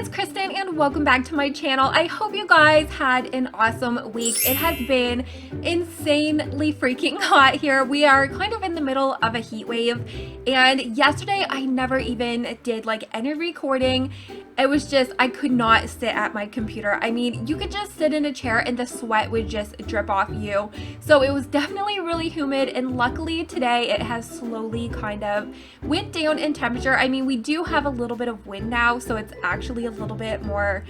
it's Kristen and welcome back to my channel. I hope you guys had an awesome week. It has been insanely freaking hot here. We are kind of in the middle of a heat wave, and yesterday I never even did like any recording. It was just, I could not sit at my computer. I mean, you could just sit in a chair and the sweat would just drip off you. So it was definitely really humid, and luckily today it has slowly kind of went down in temperature. I mean, we do have a little bit of wind now, so it's actually a little bit more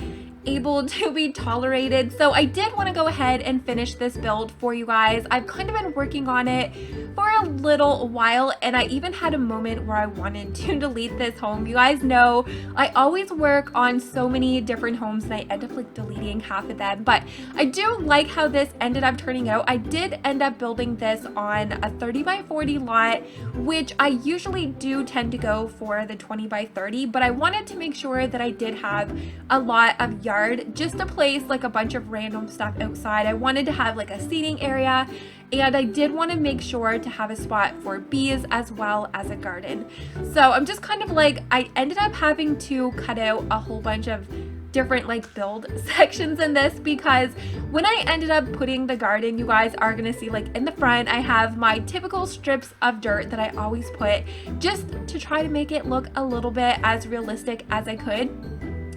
able to be tolerated. So I did want to go ahead and finish this build for you guys. I've kind of been working on it for a little while, and I even had a moment where I wanted to delete this home. You guys know I always work on so many different homes and I end up like deleting half of them, but I do like how this ended up turning out. I did end up building this on a 30 by 40 lot, which I usually do tend to go for the 20 by 30, but I wanted to make sure that I did have a lot of yard just to place like a bunch of random stuff outside. I wanted to have like a seating area, and I did want to make sure to have a spot for bees as well as a garden. So I'm just kind of like, I ended up having to cut out a whole bunch of different like build sections in this, because when I ended up putting the garden, you guys are gonna see like in the front I have my typical strips of dirt that I always put just to try to make it look a little bit as realistic as I could.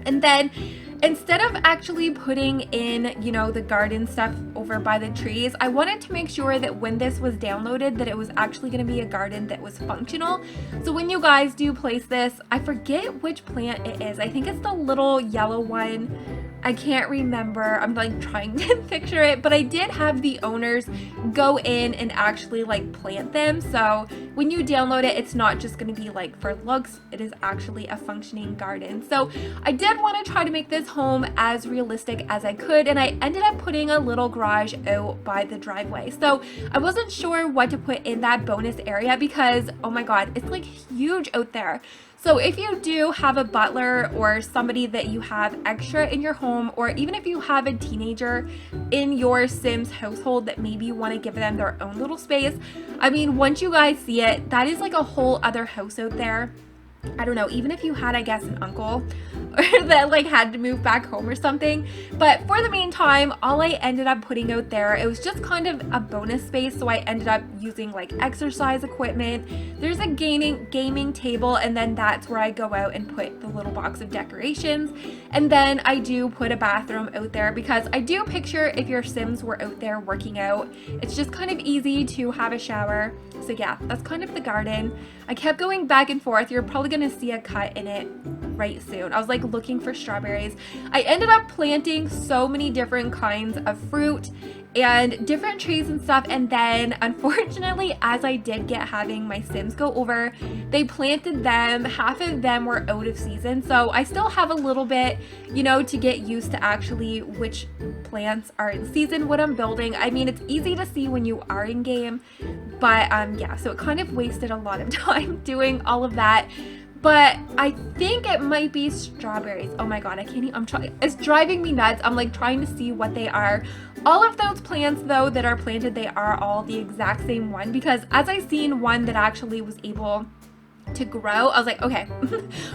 And then instead of actually putting in, you know, the garden stuff over by the trees, I wanted to make sure that when this was downloaded that it was actually going to be a garden that was functional. So when you guys do place this, I forget which plant it is. I think it's the little yellow one. I can't remember. I'm like trying to picture it, but I did have the owners go in and actually like plant them. So when you download it, it's not just going to be like for looks, it is actually a functioning garden. So I did want to try to make this home as realistic as I could, and I ended up putting a little garage out by the driveway. So I wasn't sure what to put in that bonus area because, oh my god, it's like huge out there. So if you do have a butler or somebody that you have extra in your home, or even if you have a teenager in your Sims household that maybe you want to give them their own little space, I mean, once you guys see it, that is like a whole other house out there. I don't know, even if you had, I guess, an uncle that like had to move back home or something. But for the meantime, all I ended up putting out there, it was just kind of a bonus space. So I ended up using like exercise equipment. There's a gaming table, and then that's where I go out and put the little box of decorations. And then I do put a bathroom out there because I do picture if your Sims were out there working out, it's just kind of easy to have a shower. So yeah, that's kind of the garden. I kept going back and forth. You're probably gonna see a cut in it right soon. I was like looking for strawberries. I ended up planting so many different kinds of fruit and different trees and stuff, and then unfortunately, as I did get having my Sims go over, they planted them, half of them were out of season, so I still have a little bit, you know, to get used to actually which plants are in season, what I'm building. I mean, it's easy to see when you are in game, but yeah, so it kind of wasted a lot of time doing all of that. But I think it might be strawberries. Oh my god, I can't even, I'm trying, it's driving me nuts. I'm like trying to see what they are. All of those plants though that are planted, they are all the exact same one, because as I seen one that actually was able to grow, I was like, okay,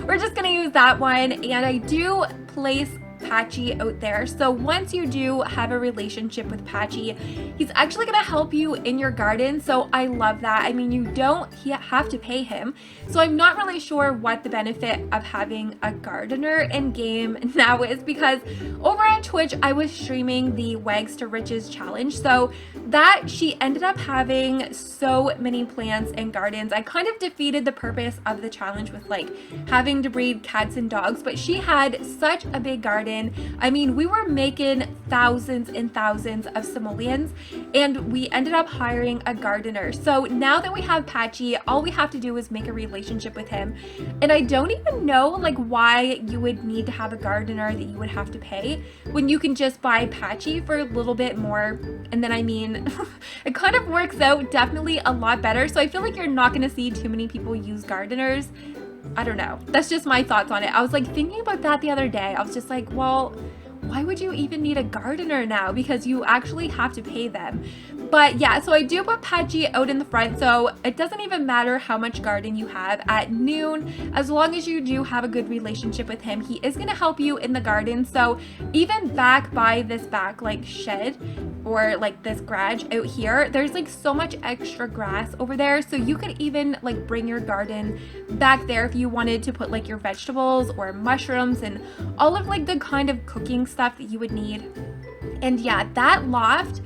we're just gonna use that one. And I do place Patchy out there. So once you do have a relationship with Patchy, he's actually going to help you in your garden. So I love that. I mean, you don't have to pay him. So I'm not really sure what the benefit of having a gardener in game now is, because over on Twitch, I was streaming the Wags to Riches challenge. So that she ended up having so many plants and gardens. I kind of defeated the purpose of the challenge with like having to breed cats and dogs, but she had such a big garden. I mean, we were making thousands and thousands of simoleons, and we ended up hiring a gardener. So now that we have Patchy, all we have to do is make a relationship with him. And I don't even know like why you would need to have a gardener that you would have to pay when you can just buy Patchy for a little bit more. And then I mean, it kind of works out definitely a lot better. So I feel like you're not going to see too many people use gardeners. I don't know. That's just my thoughts on it. I was like thinking about that the other day. I was just like, well, why would you even need a gardener now? Because you actually have to pay them. But yeah, so I do put Patchy out in the front, so it doesn't even matter how much garden you have at noon. As long as you do have a good relationship with him, he is gonna help you in the garden. So even back by this back like shed or like this garage out here, there's like so much extra grass over there. So you could even like bring your garden back there if you wanted to put like your vegetables or mushrooms and all of like the kind of cooking stuff that you would need. And yeah, that loft,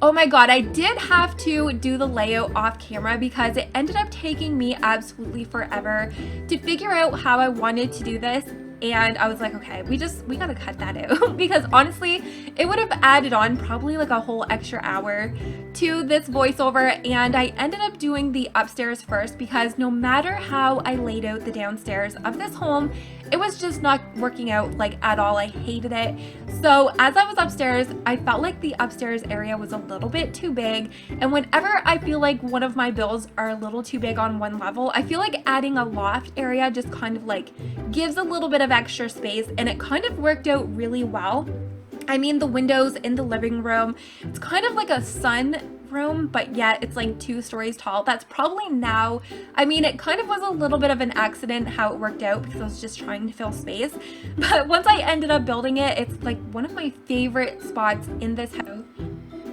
oh my god, I did have to do the layout off camera because it ended up taking me absolutely forever to figure out how I wanted to do this. And I was like, okay, we gotta cut that out because honestly, it would have added on probably like a whole extra hour to this voiceover. And I ended up doing the upstairs first because no matter how I laid out the downstairs of this home, it was just not working out like at all. I hated it. So as I was upstairs, I felt like the upstairs area was a little bit too big. And whenever I feel like one of my builds are a little too big on one level, I feel like adding a loft area just kind of like gives a little bit of extra space, and it kind of worked out really well. I mean, the windows in the living room, it's kind of like a sun room, but yet it's like 2 stories tall. That's probably now, I mean, it kind of was a little bit of an accident how it worked out because I was just trying to fill space. But once I ended up building it, it's like one of my favorite spots in this house.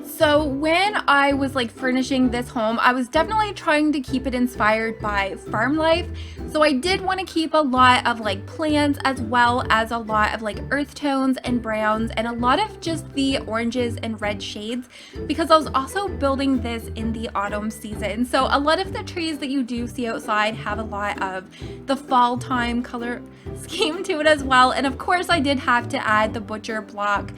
So when I was like furnishing this home, I was definitely trying to keep it inspired by farm life. So I did want to keep a lot of like plants as well as a lot of like earth tones and browns and a lot of just the oranges and red shades because I was also building this in the autumn season. So a lot of the trees that you do see outside have a lot of the fall time color scheme to it as well. And of course I did have to add the butcher block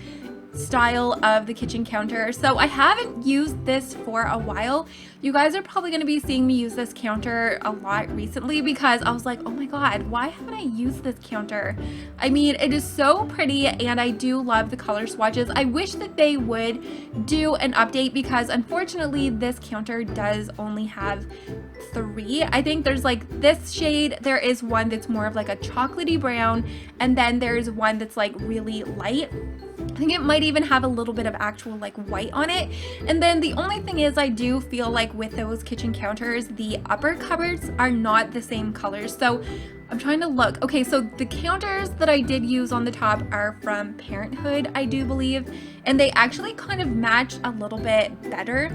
style of the kitchen counter. So I haven't used this for a while. You guys are probably going to be seeing me use this counter a lot recently because I was like, oh my god, why haven't I used this counter? I mean, it is so pretty and I do love the color swatches. I wish that they would do an update because unfortunately this counter does only have 3. I think there's like this shade, there is one that's more of like a chocolatey brown, and then there's one that's like really light. I think it might even have a little bit of actual like white on it. And then the only thing is I do feel like with those kitchen counters, the upper cupboards are not the same colors. So I'm trying to look. Okay, so the counters that I did use on the top are from Parenthood, I do believe. And they actually kind of match a little bit better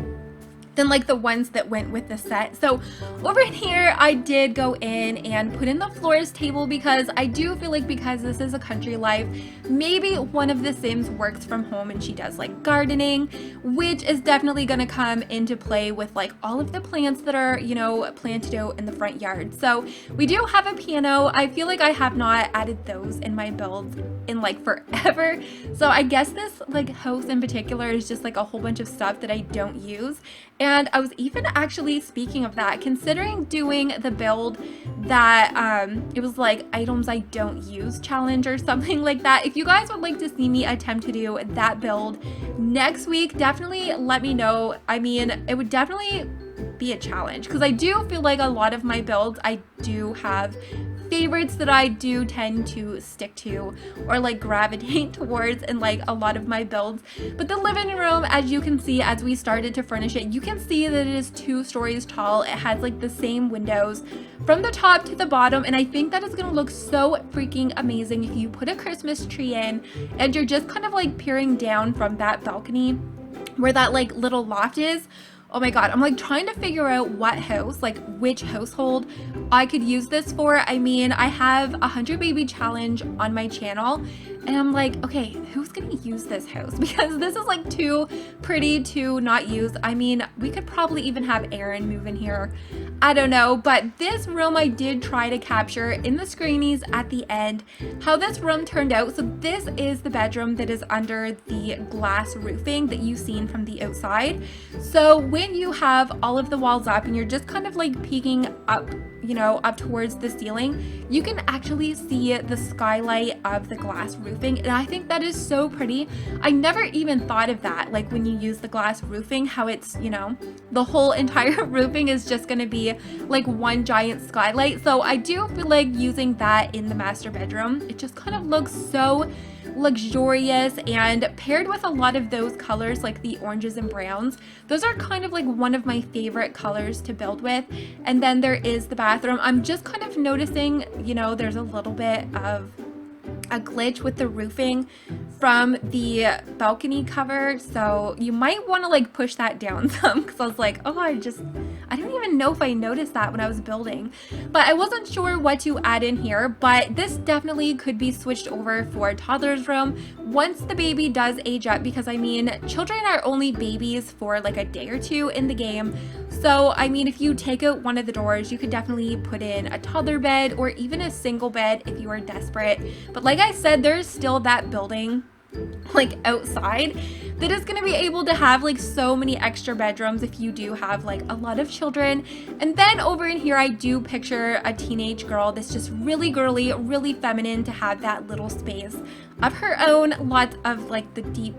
than like the ones that went with the set. So over here I did go in and put in the florist table because I do feel like because this is a country life, maybe one of the Sims works from home and she does like gardening, which is definitely going to come into play with like all of the plants that are, you know, planted out in the front yard. So we do have a piano. I feel like I have not added those in my builds in like forever. So I guess this like house in particular is just like a whole bunch of stuff that I don't use. And I was even actually, speaking of that, considering doing the build that it was like items I don't use challenge or something like that. If you guys would like to see me attempt to do that build next week, definitely let me know. I mean, it would definitely be a challenge because I do feel like a lot of my builds I do have favorites that I do tend to stick to or like gravitate towards in like a lot of my builds. But the living room, as you can see, as we started to furnish it, you can see that it is 2 stories tall. It has like the same windows from the top to the bottom, and I think that is going to look so freaking amazing if you put a Christmas tree in and you're just kind of like peering down from that balcony where that like little loft is. Oh my god, I'm like trying to figure out what house, like which household I could use this for. I mean, I have a 100 baby challenge on my channel and I'm like, okay, who's gonna use this house? Because this is like too pretty to not use. I mean, we could probably even have Aaron move in here. I don't know, but this room I did try to capture in the screenies at the end how this room turned out. So this is the bedroom that is under the glass roofing that you've seen from the outside. So when you have all of the walls up and you're just kind of like peeking up, you know, up towards the ceiling, you can actually see the skylight of the glass roofing, and I think that is so pretty. I never even thought of that, like when you use the glass roofing, how it's, you know, the whole entire roofing is just going to be like one giant skylight. So I do feel like using that in the master bedroom, it just kind of looks so luxurious, and paired with a lot of those colors like the oranges and browns. Those are kind of like one of my favorite colors to build with. And then there is the bathroom. I'm just kind of noticing, you know, there's a little bit of a glitch with the roofing from the balcony cover, so you might want to like push that down some, because I was like, oh, I don't even know if I noticed that when I was building, but I wasn't sure what to add in here. But this definitely could be switched over for a toddler's room once the baby does age up, because I mean, children are only babies for like a day or two in the game. So I mean, if you take out one of the doors, you could definitely put in a toddler bed or even a single bed if you are desperate. But like I said, there's still that building like outside that is going to be able to have like so many extra bedrooms if you do have like a lot of children. And then over in here, I do picture a teenage girl that's just really girly, really feminine, to have that little space of her own, lots of like the deep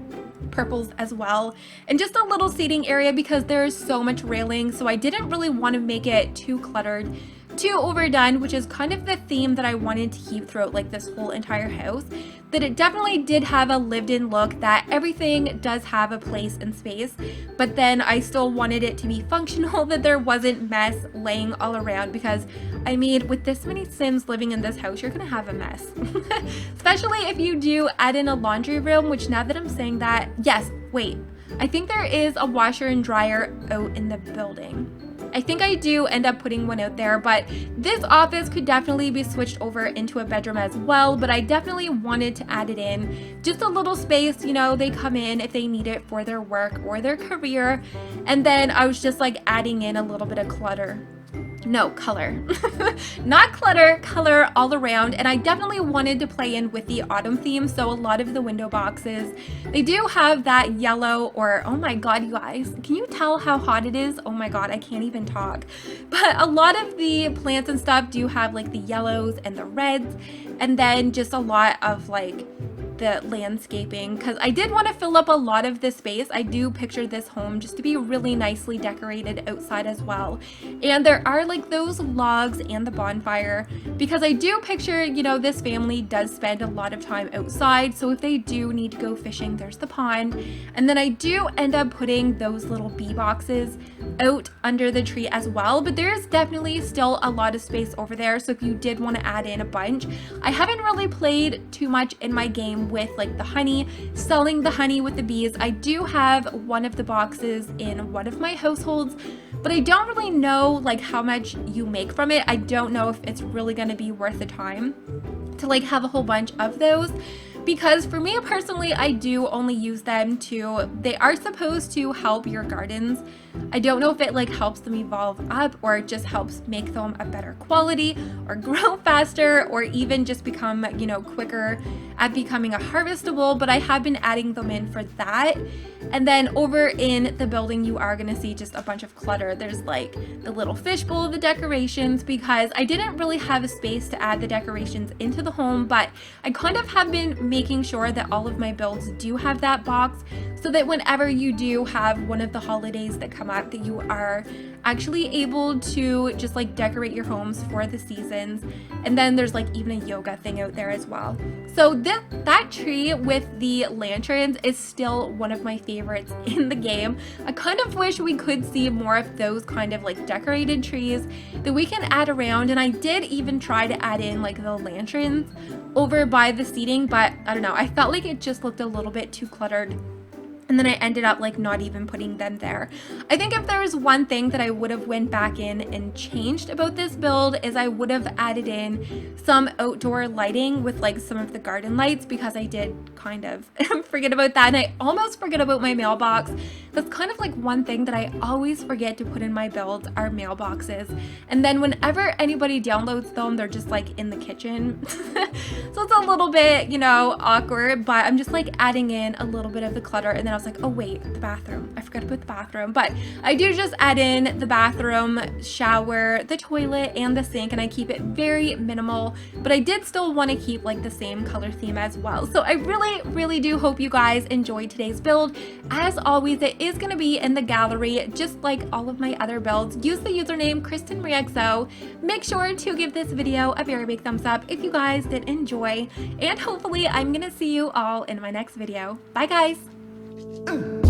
purples as well, and just a little seating area because there's so much railing. So I didn't really want to make it too cluttered, too overdone, which is kind of the theme that I wanted to keep throughout like this whole entire house, that it definitely did have a lived-in look, that everything does have a place and space, but then I still wanted it to be functional, that there wasn't mess laying all around, because I mean, with this many Sims living in this house, you're gonna have a mess. Especially if you do add in a laundry room, which now that I'm saying that, yes, wait, I think there is a washer and dryer out in the building. I think I do end up putting one out there, but this office could definitely be switched over into a bedroom as well. But I definitely wanted to add it in, just a little space, you know, they come in if they need it for their work or their career. And then I was just like adding in a little bit of clutter. No, color. Not clutter, color all around. And I definitely wanted to play in with the autumn theme, so a lot of the window boxes, they do have that yellow, or oh my god, you guys, can you tell how hot it is? Oh my god, I can't even talk. But a lot of the plants and stuff do have like the yellows and the reds, and then just a lot of like the landscaping, because I did want to fill up a lot of this space. I do picture this home just to be really nicely decorated outside as well. And there are like those logs and the bonfire, because I do picture, you know, this family does spend a lot of time outside, so if they do need to go fishing, there's the pond. And then I do end up putting those little bee boxes out under the tree as well, but there's definitely still a lot of space over there, so if you did want to add in a bunch. I haven't really played too much in my game with like the honey, selling the honey with the bees. I do have one of the boxes in one of my households, but I don't really know like how much you make from it. I don't know if it's really going to be worth the time to like have a whole bunch of those, because for me personally, I do only use them to, they are supposed to help your gardens. I don't know if it like helps them evolve up, or it just helps make them a better quality or grow faster, or even just become, you know, quicker at becoming a harvestable, but I have been adding them in for that. And then over in the building, you are going to see just a bunch of clutter. There's like the little fishbowl, the decorations, because I didn't really have a space to add the decorations into the home, but I kind of have been making sure that all of my builds do have that box, so that whenever you do have one of the holidays that come up, that you are actually able to just like decorate your homes for the seasons. And then there's like even a yoga thing out there as well. So that tree with the lanterns is still one of my favorites in the game. I kind of wish we could see more of those kind of like decorated trees that we can add around. And I did even try to add in like the lanterns over by the seating, but I don't know, I felt like it just looked a little bit too cluttered. And then I ended up like not even putting them there. I think if there was one thing that I would have went back in and changed about this build, is I would have added in some outdoor lighting with like some of the garden lights, because I did kind of forget about that. And I almost forget about my mailbox. That's kind of like one thing that I always forget to put in my builds, are mailboxes. And then whenever anybody downloads them, they're just like in the kitchen. So it's a little bit, you know, awkward, but I'm just like adding in a little bit of the clutter. And then I was like, oh wait, the bathroom. I forgot to put the bathroom, but I do just add in the bathroom, shower, the toilet, and the sink, and I keep it very minimal, but I did still want to keep like the same color theme as well. So I really do hope you guys enjoyed today's build. As always, it is going to be in the gallery, just like all of my other builds. Use the username KrystinMyrieXo. Make sure to give this video a very big thumbs up if you guys did enjoy, and hopefully I'm going to see you all in my next video. Bye guys!